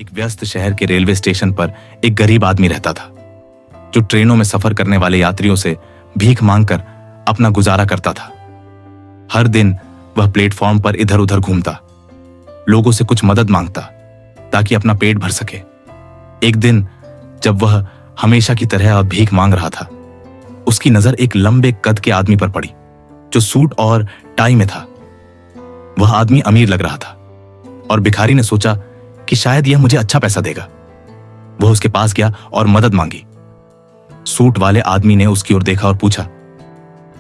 एक व्यस्त शहर के रेलवे स्टेशन पर एक गरीब आदमी रहता था, जो ट्रेनों में सफर करने वाले यात्रियों से भीख मांगकर अपना गुजारा करता था। हर दिन वह प्लेटफॉर्म पर इधर उधर घूमता, लोगों से कुछ मदद मांगता ताकि अपना पेट भर सके। एक दिन जब वह हमेशा की तरह अब भीख मांग रहा था, उसकी नजर एक लंबे कद के आदमी पर पड़ी जो सूट और टाई में था। वह आदमी अमीर लग रहा था और भिखारी ने सोचा कि शायद यह मुझे अच्छा पैसा देगा। वह उसके पास गया और मदद मांगी। सूट वाले आदमी ने उसकी ओर देखा और पूछा,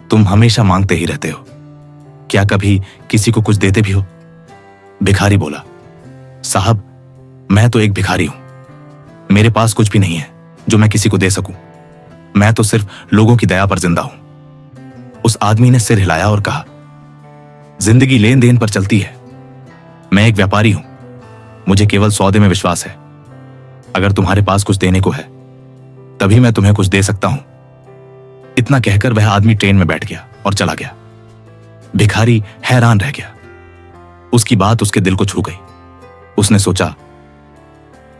तुम हमेशा मांगते ही रहते हो, क्या कभी किसी को कुछ देते भी हो? भिखारी बोला, साहब, मैं तो एक भिखारी हूं। मेरे पास कुछ भी नहीं है जो मैं किसी को दे सकूं। मैं तो सिर्फ लोगों की दया पर जिंदा हूं। उस आदमी ने सिर हिलाया और कहा, जिंदगी लेन देन पर चलती है। मैं एक व्यापारी हूं, मुझे केवल सौदे में विश्वास है। अगर तुम्हारे पास कुछ देने को है तभी मैं तुम्हें कुछ दे सकता हूं। इतना कहकर वह आदमी ट्रेन में बैठ गया और चला गया। भिखारी हैरान रह गया। उसकी बात उसके दिल को छू गई। उसने सोचा,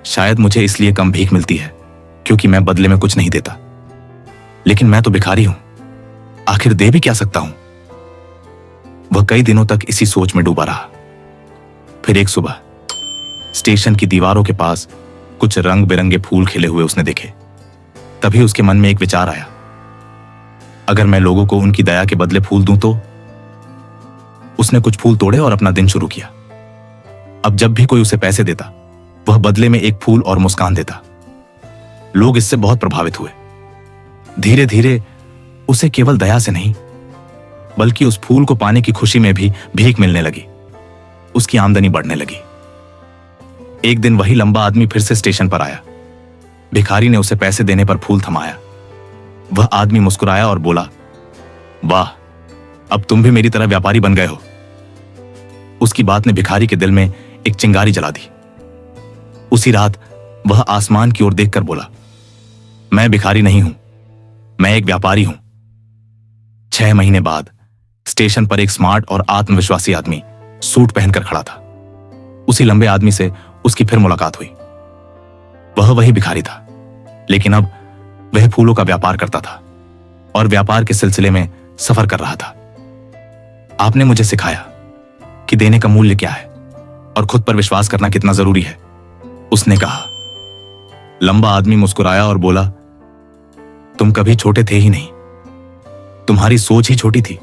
शायद मुझे इसलिए कम भीख मिलती है क्योंकि मैं बदले में कुछ नहीं देता। लेकिन मैं तो भिखारी हूं, आखिर दे भी क्या सकता हूं? वह कई दिनों तक इसी सोच में डूबा रहा। फिर एक सुबह स्टेशन की दीवारों के पास कुछ रंग बिरंगे फूल खिले हुए उसने देखे। तभी उसके मन में एक विचार आया, अगर मैं लोगों को उनकी दया के बदले फूल दूं तो? उसने कुछ फूल तोड़े और अपना दिन शुरू किया। अब जब भी कोई उसे पैसे देता, वह बदले में एक फूल और मुस्कान देता। लोग इससे बहुत प्रभावित हुए। धीरे धीरे उसे केवल दया से नहीं, बल्कि उस फूल को पाने की खुशी में भी भीख मिलने लगी। उसकी आमदनी बढ़ने लगी। एक दिन वही लंबा आदमी फिर से स्टेशन पर आया। भिखारी ने उसे पैसे देने पर फूल थमाया। वह आदमी मुस्कुराया और बोला, वाह, अब तुम भी मेरी तरह व्यापारी बन गए हो। उसकी बात ने भिखारी के दिल में एक चिंगारी जला दी। उसी रात वह आसमान की ओर देखकर बोला, मैं भिखारी नहीं हूं, मैं एक व्यापारी हूं। 6 महीने बाद स्टेशन पर एक स्मार्ट और आत्मविश्वासी आदमी सूट पहनकर खड़ा था। उसी लंबे आदमी से उसकी फिर मुलाकात हुई। वह वही भिखारी था, लेकिन अब वह फूलों का व्यापार करता था और व्यापार के सिलसिले में सफर कर रहा था। आपने मुझे सिखाया कि देने का मूल्य क्या है और खुद पर विश्वास करना कितना जरूरी है, उसने कहा। लंबा आदमी मुस्कुराया और बोला, तुम कभी छोटे थे ही नहीं, तुम्हारी सोच ही छोटी थी।